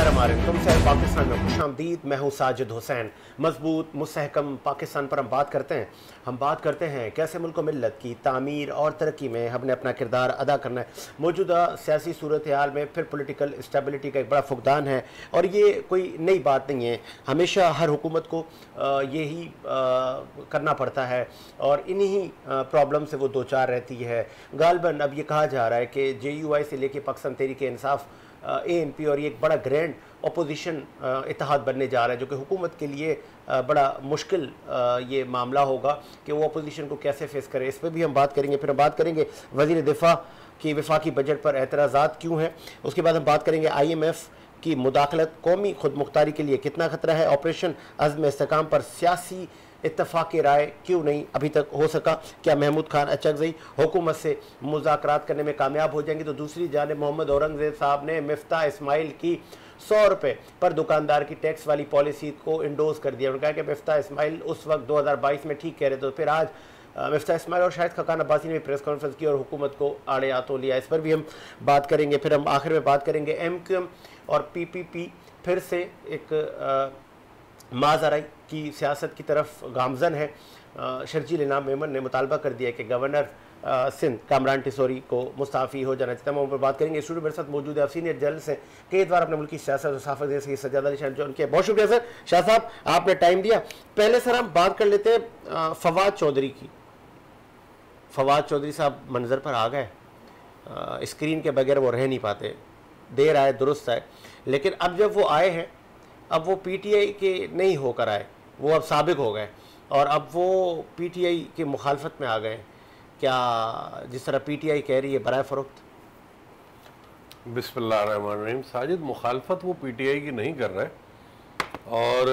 हमारे तुमसे पाकिस्तान में खुशामदीद। मैं हूँ साजिद हुसैन। मजबूत मुस्तहकम पाकिस्तान पर हम बात करते हैं। हम बात करते हैं कैसे मुल्क मिल्लत की तामीर और तरक्की में हमने अपना किरदार अदा करना है। मौजूदा सियासी सूरत हाल में फिर पॉलिटिकल स्टेबिलिटी का एक बड़ा फुकदान है और ये कोई नई बात नहीं है। हमेशा हर हुकूमत को यही करना पड़ता है और इन्हीं प्रॉब्लम से वो दो चार रहती है। गालबन अब ये कहा जा रहा है कि JUI से लेके पाकिस्तान तहरीक इंसाफ ANP और ये एक बड़ा ग्रैंड अपोजिशन इत्तेहाद बनने जा रहा है, जो कि हुकूमत के लिए बड़ा मुश्किल ये मामला होगा कि वो अपोजिशन को कैसे फेस करे। इस पर भी हम बात करेंगे। फिर हम बात करेंगे वज़ीर दिफा की वफाकी बजट पर एतराज़ात क्यों हैं। उसके बाद हम बात करेंगे IMF की मुदाखलत कौमी खुद मुख्तारी के लिए कितना खतरा है। ऑपरेशन अज़्म इस्तेहकाम पर सियासी इत्तफाक़ राय क्यों नहीं अभी तक हो सका। क्या महमूद खान अचकज़ई हुकूमत से मुज़ाकरात करने में कामयाब हो जाएंगे। तो दूसरी जानिब मोहम्मद औरंगज़ेब साहब ने मिफ्ता इस्माइल की 100 रुपये पर दुकानदार की टैक्स वाली पॉलिसी को इंडोज़ कर दिया। उन्होंने कहा कि मिफ्ता इस्माइल उस वक्त 2022 में ठीक कह रहे थे। तो फिर आज मिफ्ता इस्माइल और शाहिद खकान अब्बासी ने भी प्रेस कॉन्फ्रेंस की और हुकूमत को आड़े हाथों लिया। इस पर भी हम बात करेंगे। फिर हम आखिर में बात करेंगे MQM और PPP फिर से एक माज़राई की सियासत की तरफ गामजन है। शर्जील इनाम मेमन ने मुतालबा कर दिया कि गवर्नर सिंध कामरान टिसोरी को मुस्ताफ़ी हो जाना चाहिए। तमाम पर बात करेंगे। स्टूडियो मेरे साथ मौजूद है सीनियर जर्नलिस्ट हैं, कई बार अपने मुल्क की सियासत और सहाफ़त जैसे सज्जाद अली शाह, जो उनके बहुत शुक्रिया सर। शाह साहब आपने टाइम दिया। पहले सर हम बात कर लेते हैं फवाद चौधरी की। फवाद चौधरी साहब मंजर पर आ गए, स्क्रीन के बगैर वो रह नहीं पाते। देर आए दुरुस्त आए, लेकिन अब जब वो आए हैं अब वो PTI के नहीं होकर आए, वो अब साबिक हो गए और अब वो PTI की मुखालफत में आ गए। क्या जिस तरह PTI कह रही है बराए फ़रोख्त। बिस्मिल्लाहिर्रहमानिर्रहीम। साजिद मुखालफत वो PTI की नहीं कर रहे और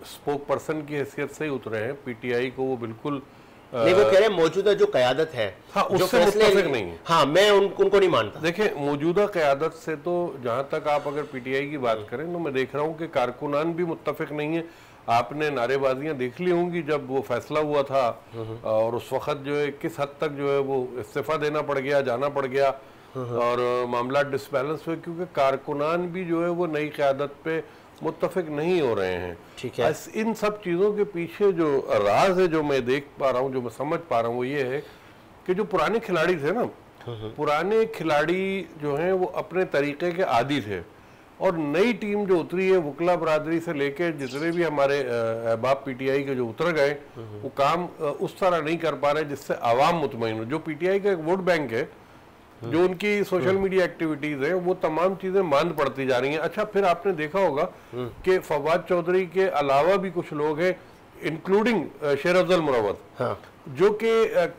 स्पोक पर्सन की हैसियत से ही उतरे हैं। PTI को वो बिल्कुल नहीं, वो कह रहे हैं मौजूदा जो क़यादत है हाँ उससे मुत्तफ़िक़ नहीं है। हाँ मैं उनको नहीं मानता। देखें मौजूदा क़यादत से तो जहाँ तक आप अगर PTI की बात करें तो मैं देख रहा हूँ कि कारकुनान भी मुत्तफ़िक़ नहीं है। आपने नारेबाजियाँ देख ली होंगी जब वो फैसला हुआ था और उस वक़्त जो है किस हद तक जो है वो इस्तीफ़ा देना पड़ गया, जाना पड़ गया और मामला डिसबैलेंस हुए, क्योंकि कारकुनान भी जो है वो नई क़यादत पे मुत्तफिक नहीं हो रहे हैं। ठीक है। इन सब चीज़ों के पीछे जो राज है, जो मैं देख पा रहा हूँ, जो मैं समझ पा रहा हूँ, वो ये है कि जो पुराने खिलाड़ी थे ना, पुराने खिलाड़ी जो हैं वो अपने तरीके के आदी थे और नई टीम जो उतरी है वकला बरादरी से लेके जितने भी हमारे अहबाब PTI के जो उतर गए वो काम उस तरह नहीं कर पा रहे जिससे आवाम मुतमईन हो। जो PTI का एक वोट बैंक है, जो उनकी सोशल मीडिया एक्टिविटीज है, वो तमाम चीजें मांद पड़ती जा रही हैं। अच्छा, फिर आपने देखा होगा कि फवाद चौधरी के अलावा भी कुछ लोग हैं इंक्लूडिंग शेर अफजल मुरव्वत, हाँ, जो कि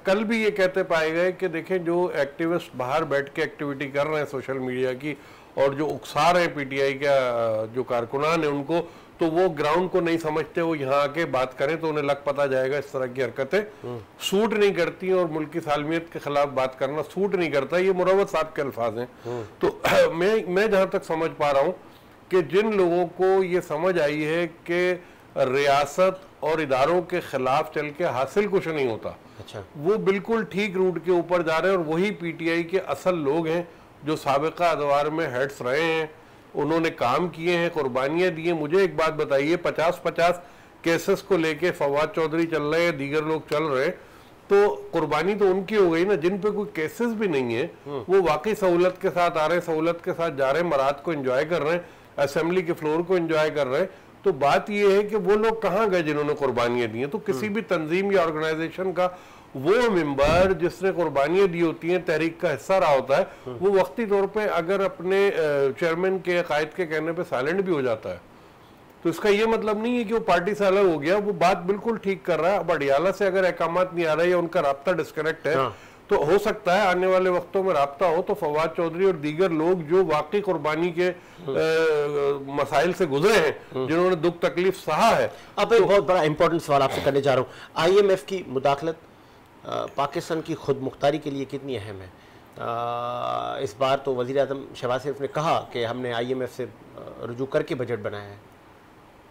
कल भी ये कहते पाए गए कि देखें जो एक्टिविस्ट बाहर बैठ के एक्टिविटी कर रहे हैं सोशल मीडिया की और जो उकसा रहे हैं PTI का जो कारकुनान है उनको, तो वो ग्राउंड को नहीं समझते। वो यहाँ आके बात करें तो उन्हें लग पता जाएगा इस तरह की हरकतें सूट नहीं करती और मुल्क की सालमियत के खिलाफ बात करना सूट नहीं करता। ये मुरव्वत साहब के अल्फाज हैं। तो मैं जहाँ तक समझ पा रहा हूँ कि जिन लोगों को ये समझ आई है कि रियासत और इदारों के खिलाफ चल के हासिल कुछ नहीं होता, अच्छा, वो बिल्कुल ठीक रूट के ऊपर जा रहे हैं और वही PTI के असल लोग हैं जो साबिका अदवार में हेड्स रहे हैं, उन्होंने काम किए हैं, कुर्बानियां दी हैं। मुझे एक बात बताइए, 50-50 केसेस को लेके फवाद चौधरी चल रहे हैं, दीगर लोग चल रहे, तो कुर्बानी तो उनकी हो गई ना। जिन पे कोई केसेस भी नहीं है वो वाकई सहूलत के साथ आ रहे हैं, सहूलत के साथ जा रहे हैं, मरात को एंजॉय कर रहे हैं, असेंबली के फ्लोर को एंजॉय कर रहे हैं। तो बात यह है कि वो लोग कहाँ गए जिन्होंने कुर्बानियां दी हैं। तो किसी भी तंजीम या ऑर्गेनाइजेशन का वो मेंबर जिसने कुर्बानियां दी होती हैं, तहरीक का हिस्सा रहा होता है, वो वक्ती तौर पे अगर अपने चेयरमैन के कायद के कहने पे साइलेंट भी हो जाता है तो इसका ये मतलब नहीं है कि वो पार्टी से अलग हो गया। वो बात बिल्कुल ठीक कर रहा है। अब अडियाला से अगर अहकामात नहीं आ रहा है या उनका राब्ता डिस्कनेक्ट है, हाँ, तो हो सकता है आने वाले वक्तों में राब्ता हो तो फवाद चौधरी और दीगर लोग जो वाकई कुर्बानी के मसाइल से गुजरे हैं, जिन्होंने दुख तकलीफ सहा है। अब एक बहुत बड़ा इंपॉर्टेंट सवाल आपसे करने जा रहा हूँ। IMF की मुदाखलत पाकिस्तान की खुद मुख्तारी के लिए कितनी अहम है। इस बार तो वज़ीर आज़म शहबाज शरीफ ने कहा कि हमने IMF से रुजू करके बजट बनाया है।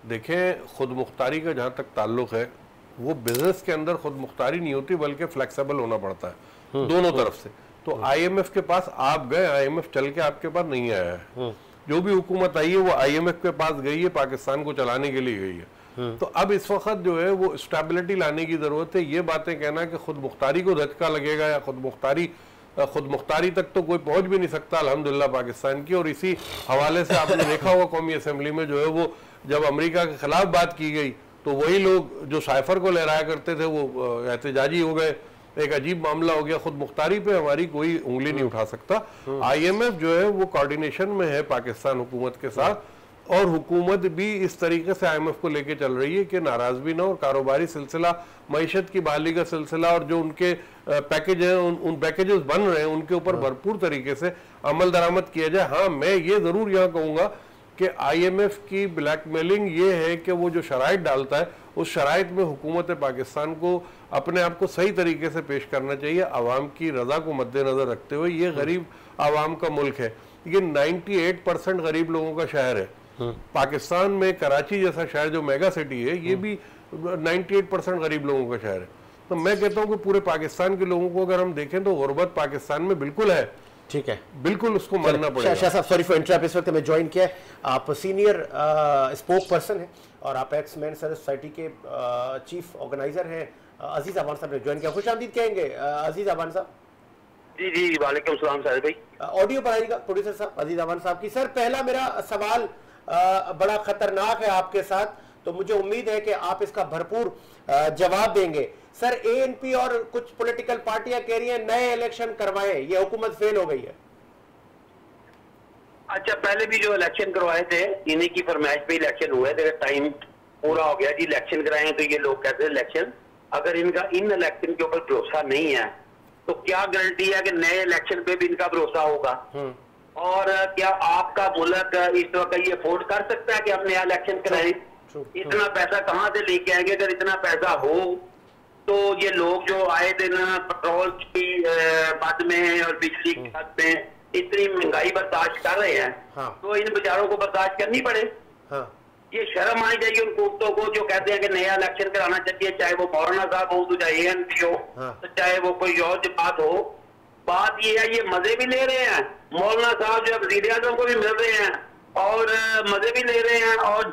देखें, खुद मुख्तारी का जहाँ तक ताल्लुक़ है, वो बिजनेस के अंदर खुद मुख्तारी नहीं होती बल्कि फ्लेक्सिबल होना पड़ता है दोनों तरफ से। तो IMF के पास आप गए, IMF चल के आपके पास नहीं आया है। जो भी हुकूमत आई है वो IMF के पास गई है, पाकिस्तान को चलाने के लिए गई है। तो अब इस वक्त जो है वो स्टेबिलिटी लाने की जरूरत है। ये बातें कहना कि खुद मुख्तारी को धक्का लगेगा या खुद मुख्तारी तक तो कोई पहुंच भी नहीं सकता अल्हम्दुलिल्लाह पाकिस्तान की। और इसी हवाले से आपने देखा होगा कौमी असेंबली में जो है वो जब अमेरिका के खिलाफ बात की गई तो वही लोग जो साइफर को लहराया करते थे वो एहतजाजी हो गए। एक अजीब मामला हो गया। खुद मुख्तारी पे हमारी कोई उंगली नहीं उठा सकता। IMF जो है वो कोऑर्डिनेशन में है पाकिस्तान हुकूमत के साथ, और हुकूमत भी इस तरीके से IMF को लेके चल रही है कि नाराज भी ना हो, कारोबारी सिलसिला, मईशत की बहाली का सिलसिला और जो उनके पैकेज हैं उन पैकेजेस बन रहे हैं उनके ऊपर भरपूर तरीके से अमल दरामद किया जाए। हाँ, मैं ये जरूर यहाँ कहूँगा कि IMF की ब्लैकमेलिंग ये है कि वो जो शराइत डालता है उस शराइत में हुकूमत पाकिस्तान को अपने आप को सही तरीके से पेश करना चाहिए, आवाम की रजा को मद्देनजर रखते हुए। ये गरीब आवाम का मुल्क है, ये 98% गरीब लोगों का शहर है। पाकिस्तान में कराची जैसा शहर जो मेगा सिटी है ये भी 98% गरीब लोगों का शहर है। तो मैं कहता हूँ कि पूरे पाकिस्तान के लोगों को अगर हम देखें तो गुर्बत पाकिस्तान में बिल्कुल है। ठीक है, बिल्कुल उसको मानना पड़ेगा। शाह साहब, सॉरी फॉर इंटरप्ट, इस वक्त हमें ज्वाइन किया है, आप सीनियर स्पोक पर्सन हैं और आप एक्स मैन सर्विस सोसाइटी के चीफ ऑर्गेनाइजर हैं। अजीज अवान साहब ने ज्वाइन किया, खुश आमदीद कहेंगे अजीज अवान साहब। जी जी, वालेकुम सलाम साहिब भाई। ऑडियो बढ़ाइएगा प्रोड्यूसर साहब अजीज अवान साहब की। सर, पहला मेरा सवाल बड़ा खतरनाक है आपके साथ, तो मुझे उम्मीद है कि आप इसका भरपूर जवाब देंगे। सर, ANP और कुछ पॉलिटिकल पार्टियां कह रही हैं नए इलेक्शन करवाएं, ये हुकूमत फेल हो गई है। अच्छा, पहले भी जो इलेक्शन करवाए थे इन्हीं की फरमाइश पे इलेक्शन हुए थे, टाइम पूरा हो गया जी, इलेक्शन कराए तो ये लोग कहते हैं इलेक्शन। अगर इनका इन इलेक्शन के ऊपर भरोसा नहीं है तो क्या गारंटी है कि नए इलेक्शन पे भी इनका भरोसा होगा? और क्या आपका मुल्क इस वक्त ये अफोर्ड कर सकता है कि हम नया इलेक्शन कराएं? इतना पैसा कहाँ से लेके आएंगे? अगर इतना पैसा हो तो ये लोग जो आए दिन पेट्रोल की मद में और बिजली की मद में इतनी महंगाई बर्दाश्त कर रहे हैं, तो इन बेचारों को बर्दाश्त करनी पड़े। ये शर्म आनी चाहिए उन कुत्तों को जो कहते हैं कि नया इलेक्शन कराना चाहिए, चाहे वो मौलाना साहब हो तो चाहे ANP हो तो चाहे वो कोई और जमात हो। बात ये है, ये मजे भी ले रहे हैं, मौलाना साहब जो वज़ीर आज़म को भी मिल रहे हैं और मजे भी ले रहे हैं और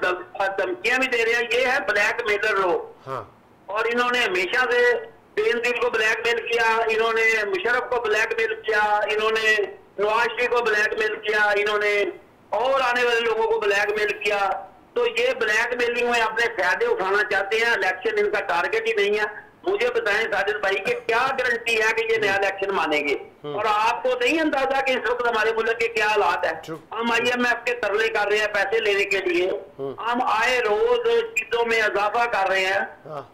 धमकियां भी दे रहे हैं। ये है ब्लैक मेलर लोग। और इन्होंने हमेशा से बेनजीर को ब्लैकमेल किया, इन्होंने मुशर्रफ को ब्लैकमेल किया, इन्होंने नवाज शरीफ को ब्लैकमेल किया, इन्होंने और आने वाले लोगों को ब्लैकमेल किया। तो ये ब्लैकमेलिंग में अपने फायदे उठाना चाहते हैं। इलेक्शन इनका टारगेट ही नहीं है। मुझे बताएं साजिद भाई कि क्या गारंटी है कि ये नया इलेक्शन मानेंगे? और आपको नहीं अंदाजा कि इस वक्त हमारे मुल्क के क्या हालात है? हम IMF के तरले कर रहे हैं पैसे लेने के लिए, हम आए रोज चीजों में इजाफा कर रहे हैं।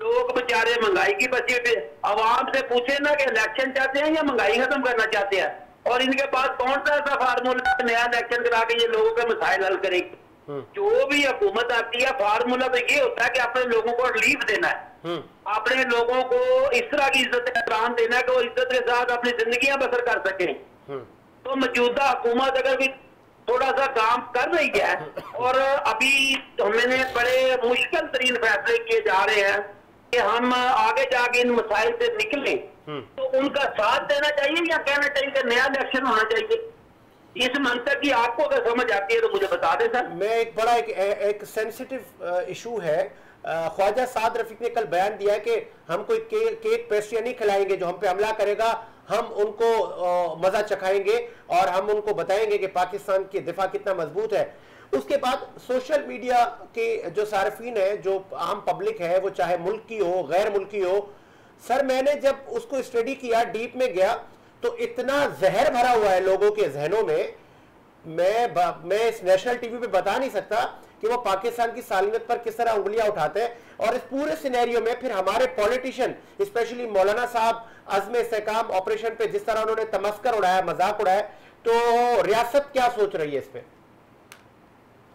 लोग बेचारे महंगाई की बजट आवाम से पूछे ना कि इलेक्शन चाहते हैं या महंगाई खत्म करना चाहते हैं, और इनके पास कौन सा ऐसा फार्मूला नया इलेक्शन करा के ये लोगों के मसाइल हल करेगी? जो भी हुकूमत आती है फार्मूला तो ये होता है कि अपने लोगों को रिलीफ देना है, अपने लोगों को इस तरह की इज्जत एहतराम देना है कि वो इज्जत के साथ अपनी जिंदगियां बसर कर सकें। तो मौजूदा हुकूमत अगर भी थोड़ा सा काम कर रही है और अभी हमने बड़े मुश्किल तरीन फैसले किए जा रहे हैं कि हम आगे जाके इन मसाइल से निकलें, तो उनका साथ देना चाहिए या कहना चाहिए कि नया इलेक्शन होना चाहिए? इस मंतक की आपको अगर समझ आती है तो मुझे बता दें सर। मैं एक बड़ा एक सेंसिटिव इशू है। ख्वाजा साद रफीक ने कल बयान दिया है कि हम कोई केक पेस्ट्रियां नहीं खिलाएंगे, जो हम पे हमला करेगा हम उनको मजा चखाएंगे और हम उनको बताएंगे कि पाकिस्तान की दिफा कितना मजबूत है। उसके बाद सोशल मीडिया के जो सार्फिन है, जो आम पब्लिक है, वो चाहे मुल्क की हो गैर मुल्की हो, सर मैंने जब उसको स्टडी किया, डीप में गया, तो इतना जहर भरा हुआ है लोगों के जहनों में। मैं इस नेशनल टीवी पे बता नहीं सकता कि वो पाकिस्तान की सालमियत पर किस तरह उंगलियां उठाते हैं। और इस पूरे सिनेरियो में फिर हमारे पॉलिटिशियन, स्पेशली मौलाना साहब अज़्म इस्तेकाम ऑपरेशन पे जिस तरह उन्होंने तमस्कर उड़ाया, मजाक उड़ाया, तो रियासत क्या सोच रही है इस पे?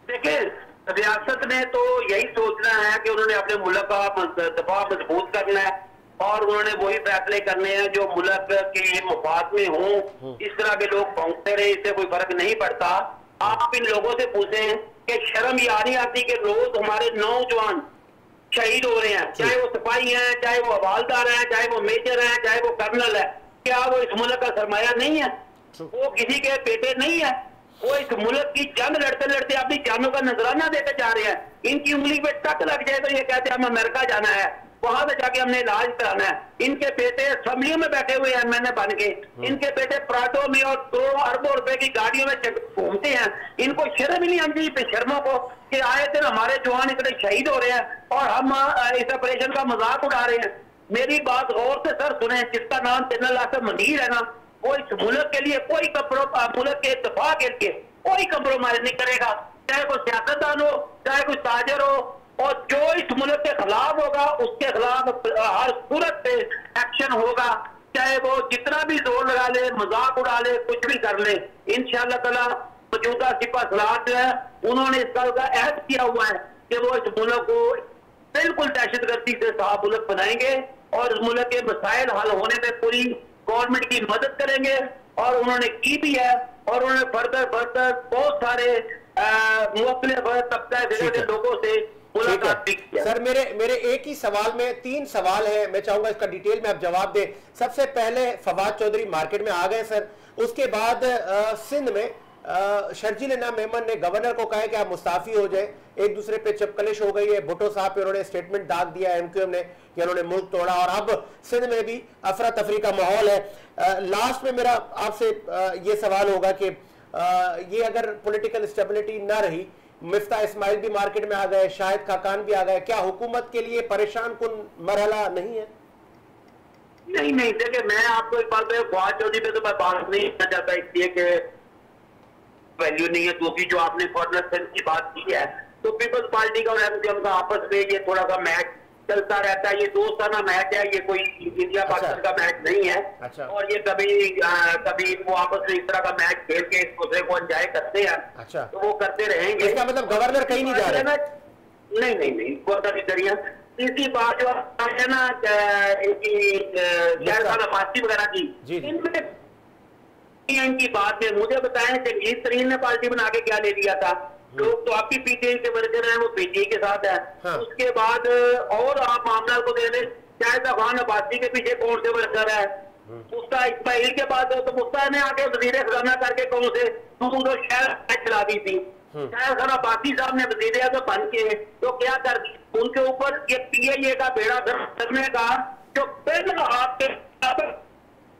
देखिए, रियासत ने तो यही सोचना है कि उन्होंने अपने मुल्क का दफा मजबूत करना है और उन्होंने वही फैसले करने हैं जो मुल्क के मुफाद में हों। इस तरह के लोग पहुंचते रहे, इससे कोई फर्क नहीं पड़ता। आप इन लोगों से पूछें कि शर्म ये नहीं आती कि रोज हमारे नौजवान शहीद हो रहे हैं, चाहे वो सिपाही हैं, चाहे वो हवालदार हैं, चाहे वो मेजर हैं, चाहे वो कर्नल है। क्या वो इस मुल्क का सरमाया नहीं है? वो किसी के बेटे नहीं है? वो इस मुल्क की जंग लड़ते लड़ते अपनी जानों का नजराना देते जा रहे हैं। इनकी उंगली पे टक लग जाए तो ये कहते हैं हम अमेरिका जाना है, वहां पे जाके हमने इलाज कराना है। इनके बेटे असेंबलियों में बैठे हुए हैं मैंने बन के, इनके बेटे प्राटों में और करोड़ों अरबों रुपए की गाड़ियों में घूमते हैं। इनको शर्म ही नहीं आती बेशर्मों को कि आए दिन हमारे जवान इतने शहीद हो रहे हैं और हम इस ऑपरेशन का मजाक उड़ा रहे हैं। मेरी बात गौर से सर सुने, जिसका नाम जनरल आसिफ मुनीर है ना, वो इस मुल्क के लिए कोई मुल्क के इत्तेफाक के लिए कोई कंप्रोमाइज नहीं करेगा, चाहे कोई सियासतदान हो, चाहे कोई ताजर हो, और जो इस मुल्क के खिलाफ होगा उसके खिलाफ हर सूरत पे एक्शन होगा, चाहे वो जितना भी जोर लगा ले, मजाक उड़ा ले, कुछ भी कर ले। इंशाअल्लाह ताला मौजूदा सिपा सलाहत जो है उन्होंने इस गल का अहद किया हुआ है कि वो इस मुल्क को बिल्कुल दहशतगर्दी से साफ मुल्क बनाएंगे और इस मुल्क के मसाइल हल होने में पूरी गवर्नमेंट की मदद करेंगे, और उन्होंने की भी है। और उन्होंने फर्दर बहुत सारे मुख्तलिफ तबका के लोगों से मुलाकात भी किया। सर मेरे एक ही सवाल में 3 सवाल है, मैं चाहूंगा इसका डिटेल में आप जवाब दें। सबसे पहले फवाद चौधरी मार्केट में आ गए सर, उसके बाद सिंध में शर्जील इनाम मेमन ने गवर्नर को कहा कि आप मुस्ताफी हो जाए, एक दूसरे पे चपकलिश हो गई है। भुट्टो साहब पे उन्होंने स्टेटमेंट दाग दिया एमक्यूएम ने कि उन्होंने मुल्क तोड़ा, और अब सिंध में भी अफरा तफरी का माहौल है। लास्ट में मेरा आपसे ये सवाल होगा कि ये अगर पॉलिटिकल स्टेबिलिटी ना रही, मिफ्ता इस्माइल भी मार्केट में आ गए, शाहिद खाकान भी आ गए, क्या हुकूमत के लिए परेशान कुन मरहला नहीं है? नहीं देखिए, मैं आपको एक बात फवाद चौधरी पे तो मैं बात नहीं करना चाहता, इसलिए कि वैल्यू नहीं है। दूसरी जो आपने फॉरनर सेंस की बात की है, तो पीपल्स पार्टी का और एमक्यूएम का आपस में ये थोड़ा सा मैच चलता रहता है। ये दोस्ताना मैच है, ये कोई इंडिया पाकिस्तान का मैच नहीं है। और ये कभी वो आपस में इस तरह का मैच खेल के एक दूसरे को एंजॉय करते हैं। तो वो करते रहेंगे। इसका मतलब गवर्नर कहीं नहीं जा रहे? नहीं गवर्नर की जरिए तीसरी बात जो है ना अब्बासी वगैरह की, इनकी बात में मुझे बताएं जगजीत तरीन ने पार्टी बना के क्या ले लिया था। लोग तो आपकी पीटीआई के वर्कर हैं, वो पीटीआई के साथ है। हाँ। उसके बाद और आप मामला को दे दें, शाहिद खान अब्बासी के पीछे कौन से वर्कर है? मुफ्ता इस्माइल के बाद तो मुफ्ता ने आके वजीर खजाना करके कौन से तो शहर चला दी थी। शाहिद खान अब्बासी साहब ने वजीर आज़म बन के तो क्या कर दी, उनके ऊपर ये पीआईए का बेड़ा करने का जो पहले आपके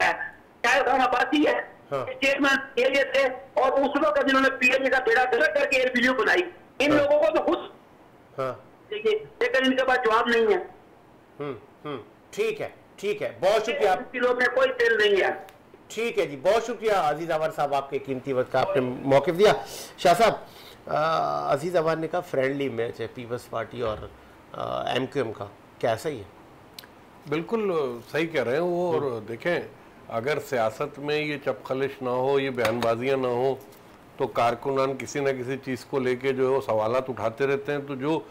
शाहिद खान अब्बासी है चेयरमैन एरिया थे, और उस वक्त जिन्होंने पीएमए का बेड़ा गर्क करके एयरवीडियो बनाई। इन लोगों को तो खुद देखिए, लेकिन इनके पास जवाब नहीं है। ठीक है, बहुत शुक्रिया। लोग में कोई तेल नहीं है। ठीक है जी, बहुत शुक्रिया अजीज अवर साहब, आपके कीमती वक्त का आपने मौक़िफ़ दिया। शाह साहब, अजीज अवर ने कहा फ्रेंडली मैच है पीपल्स पार्टी और एमक्यूएम का, क्या सही है? बिल्कुल सही कह रहे हैं वो। और देखें, अगर सियासत में ये चपखलिश ना हो, ये बयानबाजियां ना हो, तो कारकुनान किसी न किसी चीज़ को लेके जो है वो सवालात उठाते रहते हैं। तो जो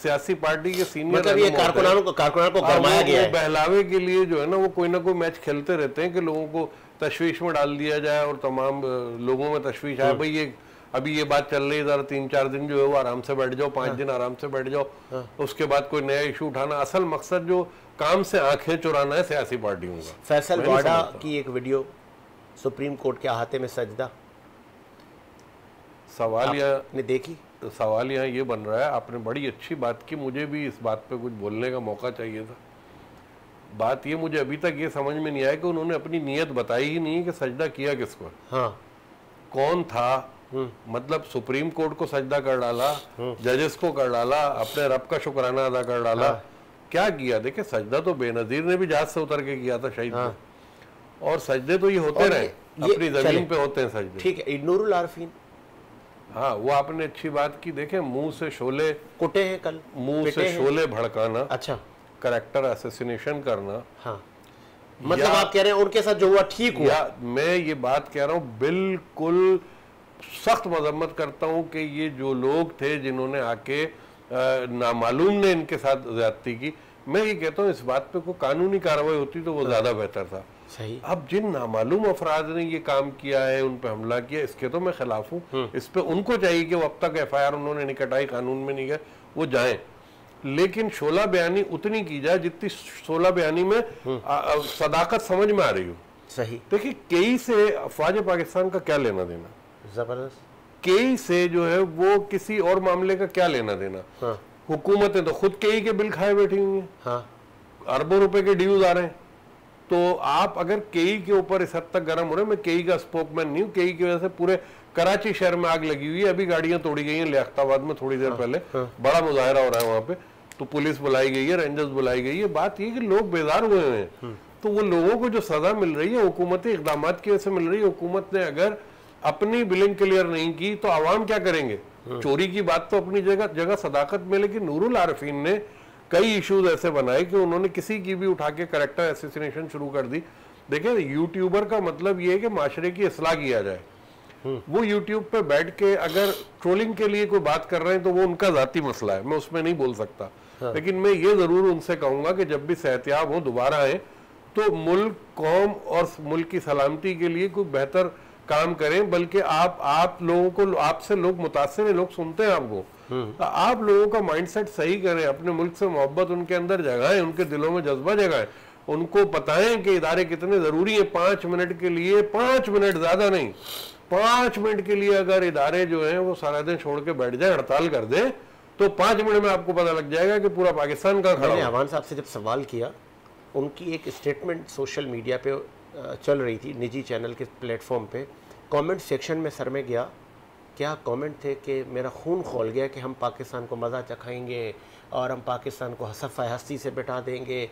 सियासी पार्टी के सीनियर मतलब ये कारकुनान को गरमाया गया है, बहलावे के लिए जो है ना वो कोई ना कोई मैच खेलते रहते हैं कि लोगों को तशवीश में डाल दिया जाए और तमाम लोगों में तशवीश आए। भाई ये अभी ये बात चल रही है, ज़रा 3-4 दिन जो है वो आराम से बैठ जाओ, 5 दिन आराम से बैठ जाओ, उसके बाद कोई नया इशू उठाना। असल मकसद जो काम से आंखें चुराना है सियासी पार्टियों का। फैसल वाडा की एक वीडियो, सुप्रीम कोर्ट के अहाते में सजदा, सवाल यहाँ देखी? सवाल यहाँ ये बन रहा है, आपने बड़ी अच्छी बात की, मुझे भी इस बात पे कुछ बोलने का मौका चाहिए था। बात ये मुझे अभी तक ये समझ में नहीं आया कि उन्होंने अपनी नीयत बताई ही नहीं कि सजदा किया किसको, कौन था। मतलब सुप्रीम कोर्ट को सजदा कर डाला, जजेस को कर डाला, अपने रब का शुक्राना अदा कर डाला, क्या किया? देखिए, सजदा तो बेनजीर ने भी जहाज से उतर के किया था शहीद ने, और सजदे तो ये होते रहे, अपनी जमीन पे होते हैं सजदे। ठीक है, नूरुल आरफीन, हाँ वो आपने अच्छी बात की। देखे, मुंह से शोले कुटे हैं, कल मुंह से शोले भड़काना, अच्छा, कैरेक्टर असैसिनेशन करना। हाँ, मतलब आप कह रहे हैं उनके साथ जो हुआ ठीक हुआ? मैं ये बात कह रहा हूँ, बिल्कुल सख्त मजम्मत करता हूँ कि ये जो लोग थे जिन्होंने आके नामालूम ने इनके साथ ज्यादती की, मैं ये कहता हूँ इस बात पे कोई कानूनी कार्रवाई होती तो वो ज्यादा बेहतर था। सही। अब जिन नामालूम अफराद ने ये काम किया है, उन पे हमला किया, इसके तो मैं खिलाफ हूँ। इस पे उनको चाहिए कि वो अब तक FIR उन्होंने नहीं कटाई, कानून में नहीं गए, वो जाएं, लेकिन शोला बयानी उतनी की जाए जितनी शोला बयानी में सदाकत समझ में आ रही हो। सही। देखिए, कई से अफवाज पाकिस्तान का क्या लेना देना? जबरदस्त। केई से जो है वो किसी और मामले का क्या लेना देना। हाँ। हुकूमतें तो खुद केई के बिल खाए बैठी हुई हैं। हाँ। अरबों रुपए के ड्यूज आ रहे हैं। तो आप अगर केई के ऊपर इस हद तक गर्म हो रहे हैं, मैं केई का स्पोकमैन नहीं हूँ, केई की वजह से पूरे कराची शहर में आग लगी हुई है, अभी गाड़ियां तोड़ी गई हैं लियाकताबाद में थोड़ी देर पहले, बड़ा मुजाहरा हो रहा है वहां पे, तो पुलिस बुलाई गई है, रेंजर्स बुलाई गई है। बात ये कि लोग बेजार हुए हैं, तो वो लोगों को जो सजा मिल रही है हुकूमती इकदाम की वजह से मिल रही है। हुकूमत ने अगर अपनी बिलिंग क्लियर नहीं की तो आवाम क्या करेंगे? चोरी की बात तो अपनी जगह सदाकत में, लेकिन नूरुल आरिफीन ने कई इश्यूज ऐसे बनाए कि उन्होंने किसी की भी उठा के कैरेक्टर एसेसिनेशन शुरू कर दी। देखिए, यूट्यूबर का मतलब ये है कि माशरे की इस्लाह किया जाए। वो यूट्यूब पे बैठ के अगर ट्रोलिंग के लिए कोई बात कर रहे हैं तो वो उनका जाती मसला है, मैं उसमें नहीं बोल सकता। लेकिन मैं ये जरूर उनसे कहूंगा कि जब भी सेहतियाब हो दोबारा आए तो मुल्क, कौम और मुल्क की सलामती के लिए कोई बेहतर काम करें। बल्कि आप लोगों को, आपसे लोग मुतासिर हैं, लोग सुनते हैं आपको, तो आप लोगों का माइंडसेट सही करें, अपने मुल्क से मोहब्बत उनके अंदर जगाएं, उनके दिलों में जज्बा जगाएं, उनको बताएं कि इदारे कितने जरूरी है। 5 मिनट के लिए, 5 मिनट ज्यादा नहीं, 5 मिनट के लिए अगर इदारे जो हैं वो सारा दिन छोड़ के बैठ जाए, हड़ताल कर दें, तो 5 मिनट में आपको पता लग जाएगा कि पूरा पाकिस्तान का खड़ा। मैंने अवान साहब से जब सवाल किया, उनकी एक स्टेटमेंट सोशल मीडिया पे चल रही थी, निजी चैनल के प्लेटफॉर्म पे, कमेंट सेक्शन में सर में गया, क्या कमेंट थे कि मेरा खून खोल गया कि हम पाकिस्तान को मज़ा चखाएंगे और हम पाकिस्तान को हसफ़ हस्ती से बिठा देंगे।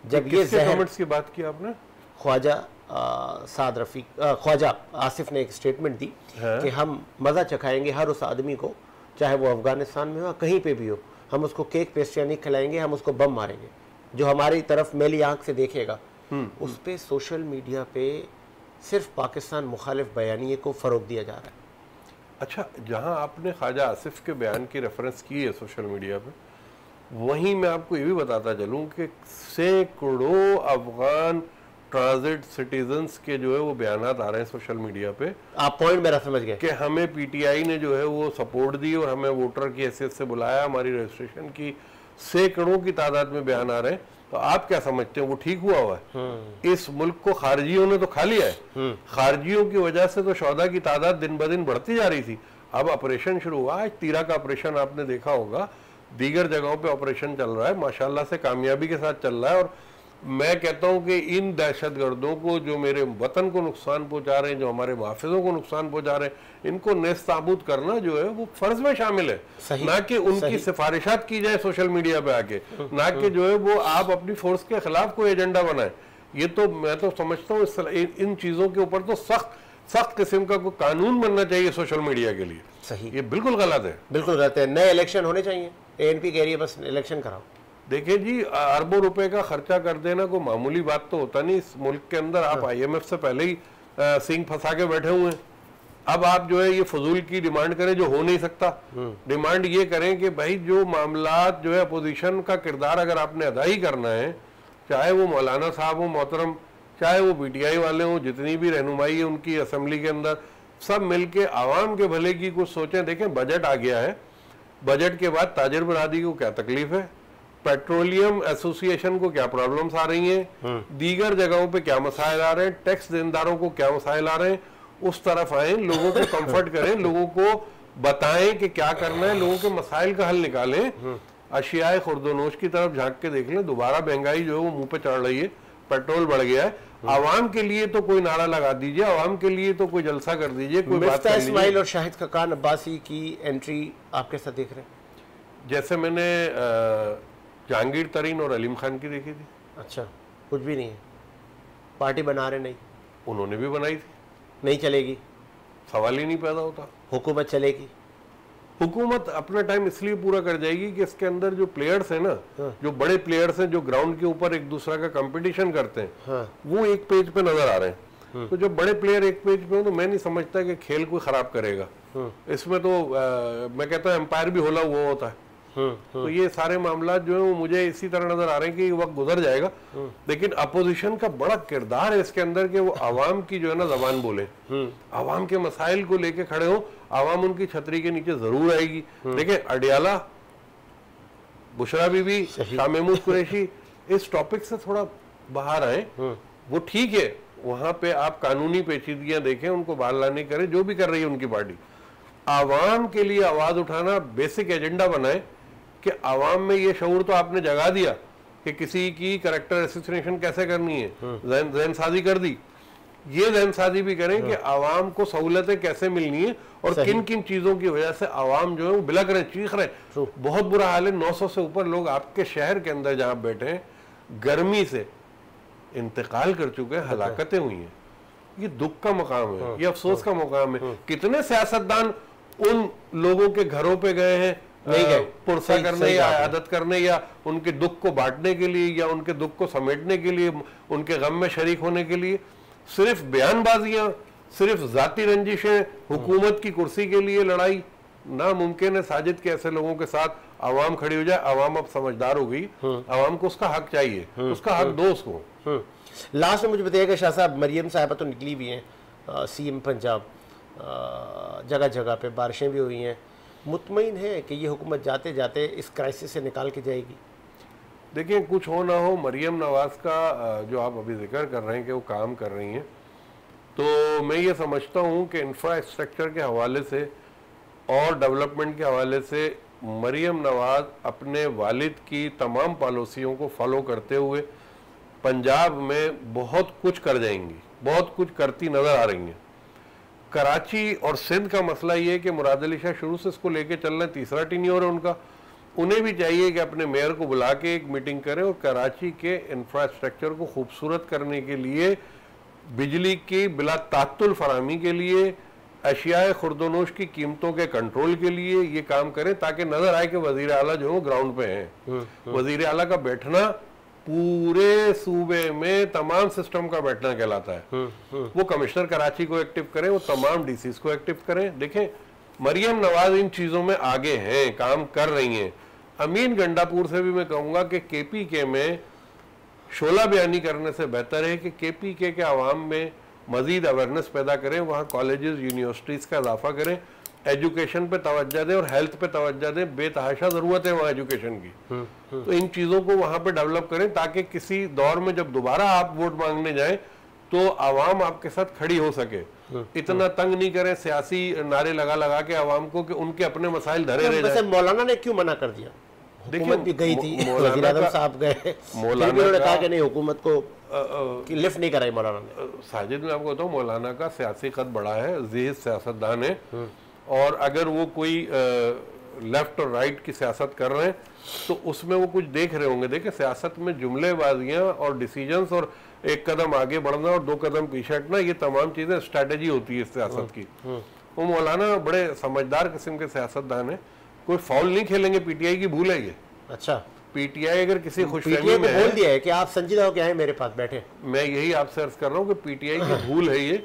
जब ये कमेंट्स की बात की आपने, ख्वाजा साद रफ़ीक, ख्वाजा आसिफ ने एक स्टेटमेंट दी कि हम मज़ा चखाएंगे हर उस आदमी को, चाहे वो अफ़गानिस्तान में हो, कहीं पे भी हो, हम उसको केक पेस्ट्रियाँ नहीं खिलाएंगे, हम उसको बम मारेंगे, जो हमारी तरफ मेली आंख से देखेगा। उस पर सोशल मीडिया पे सिर्फ पाकिस्तान मुखालिफ बयानिए को फ़रोग दिया जा रहा है। अच्छा, जहां आपने ख्वाजा आसिफ के बयान की रेफरेंस की है सोशल मीडिया पे, वहीं मैं आपको ये भी बताता चलूं कि सैकड़ों अफगान ट्रांजिट सिटीजन्स के जो है वो बयानात आ रहे हैं सोशल मीडिया पे। आप पॉइंट मेरा समझ गए कि हमें पीटीआई ने जो है वो सपोर्ट दी और हमें वोटर की हैसियत से बुलाया, हमारी रजिस्ट्रेशन की, सैकड़ों की तादाद में बयान आ रहे हैं। तो आप क्या समझते हैं वो ठीक हुआ है? इस मुल्क को खारजियों ने तो खा लिया है। खारजियों की वजह से तो शौदा की तादाद दिन ब दिन बढ़ती जा रही थी। अब ऑपरेशन शुरू हुआ, आज तीरा का ऑपरेशन आपने देखा होगा, दीगर जगहों पे ऑपरेशन चल रहा है, माशाल्लाह से कामयाबी के साथ चल रहा है। और मैं कहता हूं कि इन दहशतगर्दों को, जो मेरे वतन को नुकसान पहुंचा रहे हैं, जो हमारे मुहाफिजों को नुकसान पहुंचा रहे हैं, इनको नेस्तनाबूद करना जो है वो फर्ज में शामिल है। ना कि उनकी सिफारिशात की जाए सोशल मीडिया पे आके, ना कि जो है वो आप अपनी फोर्स के खिलाफ कोई एजेंडा बनाए। ये तो मैं तो समझता हूँ इन चीजों के ऊपर तो सख्त किस्म का कोई कानून बनना चाहिए सोशल मीडिया के लिए। सही, ये बिल्कुल गलत है, बिल्कुल गलत है। नए इलेक्शन होने चाहिए, एएनपी कह रही है बस इलेक्शन कराओ। देखिए जी, अरबों रुपए का खर्चा कर देना कोई मामूली बात तो होता नहीं। इस मुल्क के अंदर आप आईएमएफ से पहले ही सिंह फंसा के बैठे हुए हैं। अब आप जो है ये फजूल की डिमांड करें जो हो नहीं सकता। डिमांड ये करें कि भाई जो मामलात जो है अपोजिशन का किरदार अगर आपने अदा ही करना है, चाहे वो मौलाना साहब हो मोहतरम, चाहे वो पीटीआई वाले हों, जितनी भी रहनुमाई है उनकी असम्बली के अंदर, सब मिलके आवाम के भले की कुछ सोचें। देखें, बजट आ गया है, बजट के बाद ताजिर बरादरी को क्या तकलीफ है, पेट्रोलियम एसोसिएशन को क्या प्रॉब्लम्स आ रही हैं, दीगर जगहों पे क्या मसाइल आ रहे हैं, टैक्स देनदारों को क्या मसाइल आ रहे हैं, उस तरफ आए, लोगों को कंफर्ट करें, लोगों को बताएं कि क्या करना है, लोगों के मसाइल का हल निकालें। अशियाए खुर्दोनोश की तरफ झांक के देख लें, दोबारा महंगाई जो है वो मुंह पे चढ़ रही है, पेट्रोल बढ़ गया है। आवाम के लिए तो कोई नारा लगा दीजिए, आवाम के लिए तो कोई जलसा कर दीजिए, कोई बात कर लीजिए। इस्माइल और शाहिद खकान अब्बासी की एंट्री आप कैसा देख रहे हैं? जैसे मैंने जहांगीर तरीन और अलीम खान की देखी थी। अच्छा, कुछ भी नहीं है, पार्टी बना रहे नहीं, उन्होंने भी बनाई थी, नहीं चलेगी, सवाल ही नहीं पैदा होता। हुकूमत चलेगी, हुकूमत अपना टाइम इसलिए पूरा कर जाएगी कि इसके अंदर जो प्लेयर्स हैं ना, जो बड़े प्लेयर्स हैं, जो ग्राउंड के ऊपर एक दूसरा का कंपटीशन करते हैं, वो एक पेज पे नजर आ रहे हैं। तो जब बड़े प्लेयर एक पेज पे हो तो मैं नहीं समझता कि खेल कोई खराब करेगा। इसमें तो मैं कहता हूँ एम्पायर भी होला हुआ होता है। तो ये सारे मामला जो है वो मुझे इसी तरह नजर आ रहे हैं कि वक्त गुजर जाएगा। लेकिन अपोजिशन का बड़ा किरदार है इसके अंदर कि वो आवाम की जो है ना जबान बोले, आवाम के मसाइल को लेके खड़े हो, आवाम उनकी छतरी के नीचे जरूर आएगी। देखिए, अडियाला, बुशरा बीबी, शाह महमूद कुरैशी इस टॉपिक से थोड़ा बाहर आए, वो ठीक है, वहां पे आप कानूनी पेचीदगियां देखें, उनको बाहर लाने करें, जो भी कर रही है उनकी पार्टी, आवाम के लिए आवाज उठाना बेसिक एजेंडा बनाए कि आवाम में ये शऊर तो आपने जगा दिया कि किसी की कैरेक्टर एसोसिएशन कैसे करनी है, जहन साजी कर दी, ये जहन साजी भी करें कि आवाम को सहूलतें कैसे मिलनी है और किन किन चीजों की वजह से आवाम जो है वो बिलक रहे, चीख रहे। बहुत बुरा हाल है, 900 से ऊपर लोग आपके शहर के अंदर जहां बैठे हैं गर्मी से इंतकाल कर चुके हैं, हलाकतें हुई हैं। ये दुख का मकाम है, ये अफसोस का मकाम है। कितने सियासतदान उन लोगों के घरों पे गए हैं पुरसा करने या आदत करने या उनके दुख को बांटने के लिए या उनके दुख को समेटने के लिए, उनके गम में शरीक होने के लिए। सिर्फ बयानबाजियां, सिर्फ जाती रंजिशें, हुकूमत की कुर्सी के लिए लड़ाई नामुमकिन है। साजिद के ऐसे लोगों के साथ आवाम खड़ी हो जाए। आवाम अब समझदार हो गई, आवाम को उसका हक चाहिए, उसका हक दो उसको। लास्ट में मुझे बताइएगा शाह साहब, मरियम साहबा तो निकली भी हैं, सीएम पंजाब, जगह जगह पे बारिशें भी हुई हैं, मुतमईन है कि ये हुकूमत जाते जाते इस क्राइसिस से निकाल के जाएगी? देखिए, कुछ हो ना हो, मरियम नवाज का जो आप अभी जिक्र कर रहे हैं कि वो काम कर रही हैं, तो मैं ये समझता हूँ कि इंफ्रास्ट्रक्चर के हवाले से और डेवलपमेंट के हवाले से मरियम नवाज अपने वालिद की तमाम पॉलिसियों को फॉलो करते हुए पंजाब में बहुत कुछ कर जाएंगी, बहुत कुछ करती नजर आ रही हैं। कराची और सिंध का मसला ये है कि मुराद अली शाह शुरू से इसको लेके चल रहे हैं, तीसरा टीनियर है उनका। उन्हें भी चाहिए कि अपने मेयर को बुला के एक मीटिंग करें और कराची के इंफ्रास्ट्रक्चर को खूबसूरत करने के लिए, बिजली की बिला तात्तुल फराहमी के लिए, अशियाए खुर्दोनोश की कीमतों के कंट्रोल के लिए ये काम करें, ताकि नजर आए कि वजीर आला जो है ग्राउंड पे हैं। वजीर आला का बैठना पूरे सूबे में तमाम सिस्टम का बैठना कहलाता है। वो कमिश्नर कराची को एक्टिव करें, वो तमाम डीसीज को एक्टिव करें। देखें, मरियम नवाज इन चीजों में आगे हैं, काम कर रही हैं। अमीन गंडापुर से भी मैं कहूंगा कि केपीके में शोला बयानी करने से बेहतर है कि केपीके के आवाम में मजीद अवेयरनेस पैदा करें, वहाँ कॉलेजेस यूनिवर्सिटीज का इजाफा करें, एजुकेशन पे तवज्जो दें और हेल्थ पे तवज्जो दें। बेतहाशा जरूरत है वहाँ एजुकेशन की। तो इन चीजों को वहाँ पे डेवलप करें ताकि किसी दौर में जब दोबारा आप वोट मांगने जाएं तो आवाम आपके साथ खड़ी हो सके। इतना तंग नहीं करें सियासी नारे लगा लगा के आवाम को कि उनके अपने मसाइल धरे रह जाएं। मौलाना ने क्यों मना कर दिया? हुकूमत भी गई थी, वज़ीर आज़म साहब गए, मौलाना ने कहा कि नहीं, हुकूमत को लिफ्ट नहीं कराई मौलाना ने। साजिद, मैं आपको बताऊं, मौलाना का सियासी कद बड़ा है, ज़हीद सियासतदान है, और अगर वो कोई लेफ्ट और राइट की सियासत कर रहे हैं तो उसमें वो कुछ देख रहे होंगे। देखिए, सियासत में जुमलेबाजियां और डिसीजंस और एक कदम आगे बढ़ना और 2 कदम पीछे हटना, ये तमाम चीजें स्ट्रैटेजी होती है सियासत की। वो मौलाना बड़े समझदार किस्म के सियासतदान है, कोई फाउल नहीं खेलेंगे। पीटीआई की भूल है ये। अच्छा, पीटीआई अगर किसी खुशफहमी में बोल दिया है कि आप संजीदा हो, क्या है मेरे पास बैठे, मैं यही आपसे अर्ज कर रहा हूँ कि पीटीआई की भूल है ये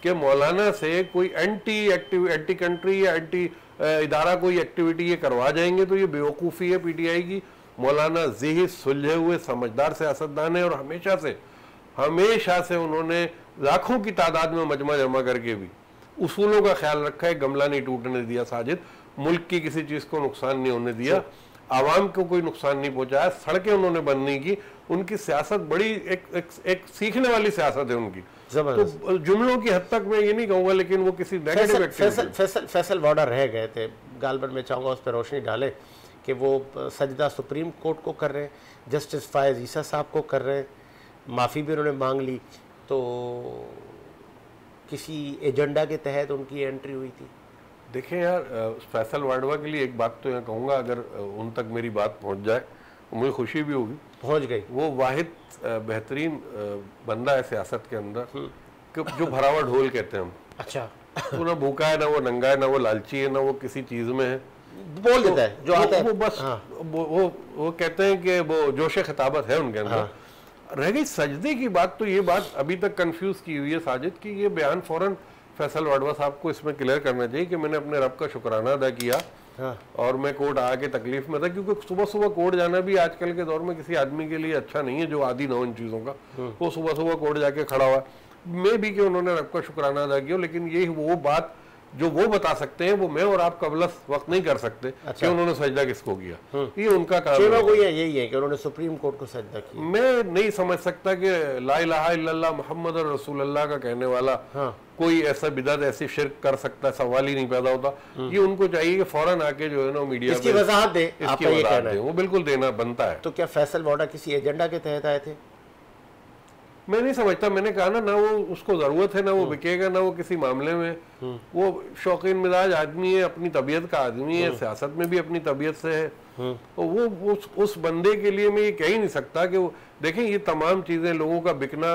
कि मौलाना से कोई एंटी कंट्री या एंटी इदारा कोई एक्टिविटी ये करवा जाएंगे, तो ये बेवकूफ़ी है पीटीआई की। मौलाना ज़हीद सुलझे हुए समझदार सियासतदान है और हमेशा से उन्होंने लाखों की तादाद में मजमा जमा करके भी उसूलों का ख्याल रखा है। गमला नहीं टूटने दिया साजिद, मुल्क की किसी चीज़ को नुकसान नहीं होने दिया, आवाम को कोई नुकसान नहीं पहुंचाया, सड़कें उन्होंने बंद नहीं की। उनकी सियासत बड़ी एक सीखने वाली सियासत है उनकी। तो जुमलों की हद तक मैं ये नहीं कहूँगा, लेकिन वो किसी नेगेटिव एक्टिविटी। फैसल वाडा रह गए थे गालबन में, चाहूँगा उस पर रोशनी डाले कि वो सजदा सुप्रीम कोर्ट को कर रहे हैं, जस्टिस फायज ईसा साहब को कर रहे हैं, माफ़ी भी उन्होंने मांग ली, तो किसी एजेंडा के तहत उनकी एंट्री हुई थी। देखें यार, फैसल वाडवा के लिए एक बात तो यहाँ कहूँगा, अगर उन तक मेरी बात पहुँच जाए तो मुझे खुशी भी होगी। पहुँच गई। वो वाहिद बेहतरीन बंदा है सियासत के अंदर जो भरावा ढोल कहते हैं हम। अच्छा। वो ना भूखा है, ना वो नंगा है, ना वो लालची है, ना वो किसी चीज़ में है, बोल देता है जो आता है। वो बस वो कहते हैं कि वो जोश खिताबत है उनके अंदर। रह गई सजदे की बात, तो ये बात अभी तक कंफ्यूज की हुई है साजिद की ये बयान फौरन फैसल वाडवा साहब को इसमें क्लियर करना चाहिए कि मैंने अपने रब का शुक्राना अदा किया और मैं कोर्ट आके तकलीफ में था, क्योंकि सुबह सुबह कोर्ट जाना भी आजकल के दौर में किसी आदमी के लिए अच्छा नहीं है जो आदी ना हो इन चीज़ों का। वो सुबह सुबह कोर्ट जाके खड़ा हुआ, मैं भी कि उन्होंने रब का शुक्राना अदा किया, लेकिन ये वो बात जो वो बता सकते हैं वो मैं और आप कबल वक्त नहीं कर सकते कि उन्होंने सजदा किसको किया। ये उनका काम है। कोई है यही है कि उन्होंने सुप्रीम कोर्ट को सजदा किया। मैं नहीं समझ सकता कि ला इलाहा इल्लल्लाह मुहम्मद रसूलुल्लाह का कहने वाला कोई ऐसा बिदअत ऐसी शिर्क कर सकता है, सवाल ही नहीं पैदा होता। ये उनको चाहिए कि फौरन आके जो है ना मीडिया इसकी वजाहत दे, इसकी वजाहत दे, वो बिल्कुल देना बनता है। तो क्या फैसल वाडा किसी एजेंडा के तहत आए थे? मैं नहीं समझता, मैंने कहा ना वो उसको जरूरत है, ना वो बिकेगा, ना वो किसी मामले में। वो शौकीन मिजाज आदमी है, अपनी तबीयत का आदमी है, सियासत में भी अपनी तबीयत से है। तो वो उस बंदे के लिए मैं ये कह ही नहीं सकता कि वो देखें ये तमाम चीजें, लोगों का बिकना,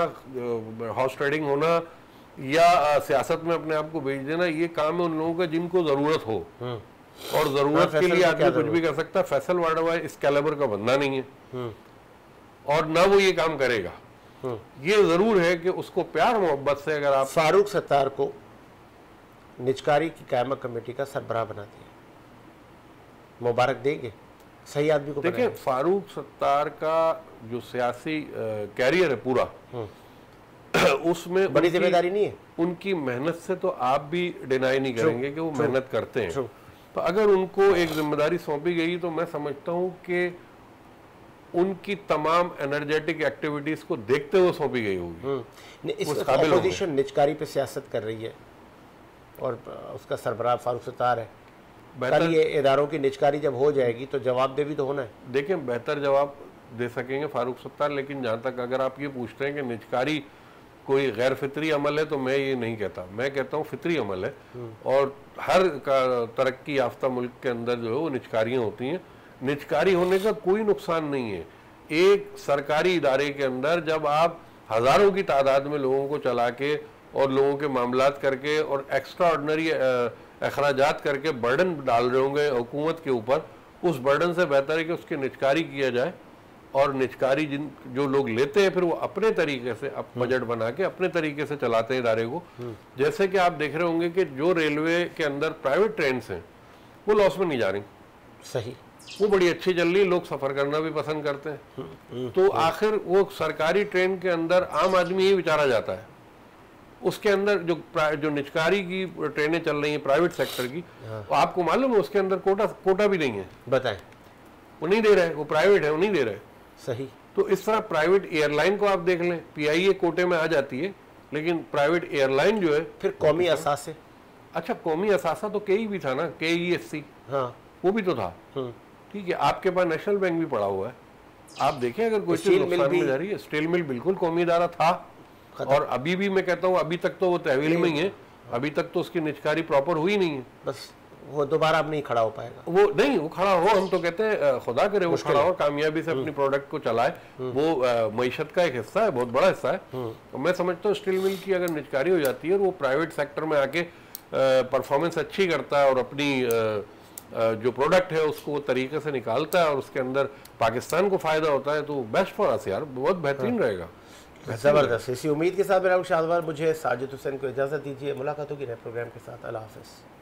हॉर्स ट्रेडिंग होना या सियासत में अपने आप को बेच देना, ये काम है उन लोगों का जिनको जरूरत हो। और जरूरत के लिए आदमी कुछ भी कर सकता है। फैसल वाडा इस कैलिबर का बंदा नहीं है और ना वो ये काम करेगा। ये जरूर है कि उसको प्यार मोहब्बत से अगर आप फारूक सत्तार को निजकारी की कायमा कमेटी का सरबराह बना दिया, मुबारक देंगे? सही आदमी को देखिए, फारूक सत्तार का जो सियासी कैरियर है पूरा, उसमें बड़ी जिम्मेदारी नहीं है। उनकी मेहनत से तो आप भी डिनाई नहीं करेंगे कि वो मेहनत करते हैं। तो अगर उनको एक जिम्मेदारी सौंपी गई तो मैं समझता हूँ कि उनकी तमाम एनर्जेटिक एक्टिविटीज को देखते हुए सौंपी गई होगी। इस अपोजिशन निजकारी पे सियासत कर रही है और उसका सरबराह फारूक सत्तार है। कल ये इदारों की निजकारी जब हो जाएगी तो जवाबदेही तो होना है। देखिए, बेहतर जवाब दे सकेंगे फारूक सत्तार, लेकिन जहाँ तक अगर आप ये पूछते हैं कि निजकारी कोई गैर फितरी अमल है तो मैं ये नहीं कहता। मैं कहता हूँ फितरी अमल है और हर तरक्की याफ्ता मुल्क के अंदर जो है वो निजकारियाँ होती हैं। निजकारी होने का कोई नुकसान नहीं है। एक सरकारी इदारे के अंदर जब आप हज़ारों की तादाद में लोगों को चला के और लोगों के मामलात करके और एक्स्ट्रा ऑर्डनरी अखराजात करके बर्डन डाल रहे होंगे हुकूमत के ऊपर, उस बर्डन से बेहतर है कि उसकी निजकारी किया जाए। और निजकारी जो लोग लेते हैं फिर वो अपने तरीके से बजट बना के अपने तरीके से चलाते हैं इदारे को। जैसे कि आप देख रहे होंगे कि जो रेलवे के अंदर प्राइवेट ट्रेन हैं वो लॉस में नहीं जा रही, सही, वो बड़ी अच्छी चल रही, लोग सफर करना भी पसंद करते हैं। तो आखिर वो सरकारी ट्रेन के अंदर आम आदमी ही विचारा जाता है। उसके अंदर जो निजकारी की ट्रेनें चल रही हैं प्राइवेट सेक्टर की, आपको मालूम है उसके अंदर कोटा भी नहीं है। बताएं। वो नहीं दे रहे, वो प्राइवेट है, वो नहीं दे रहे। सही। तो इस तरह प्राइवेट एयरलाइन को आप देख लें, पीआईए कोटे में आ जाती है, लेकिन प्राइवेट एयरलाइन जो है फिर कौमी असासे। अच्छा, कौमी असासा तो केई भी था ना, KESC, हाँ वो भी तो था। ठीक है, आपके पास नेशनल बैंक भी पड़ा हुआ है। आप देखें अगर कोई चीज नुकसान में जा रही है, स्टील मिल बिल्कुल कौमी इदारा था और अभी भी मैं कहता हूँ अभी तक तो वो तहवील में ही है, अभी तक तो उसकी निजकारी प्रॉपर हुई नहीं है। बस वो दोबारा अब नहीं खड़ा हो पाएगा। वो नहीं, वो खड़ा हो, हम तो कहते हैं खुदा करे वो खड़ा हो, कामयाबी से अपनी प्रोडक्ट को चलाए। वो मईशत का एक हिस्सा है, बहुत बड़ा हिस्सा है। तो मैं समझता हूँ स्टील मिल की अगर निजकारी हो जाती है और वो प्राइवेट सेक्टर में आके परफॉर्मेंस अच्छी करता है और अपनी जो प्रोडक्ट है उसको वो तरीके से निकालता है और उसके अंदर पाकिस्तान को फायदा होता है, तो बेस्ट फॉर अस यार, बहुत बेहतरीन रहेगा। जबरदस्त। इसी उम्मीद के साथ मेरा शाहवार, मुझे साजिद हुसैन को इजाज़त दीजिए। मुलाकात होगी नए प्रोग्राम के साथ। अल्लाह हाफ़िज़।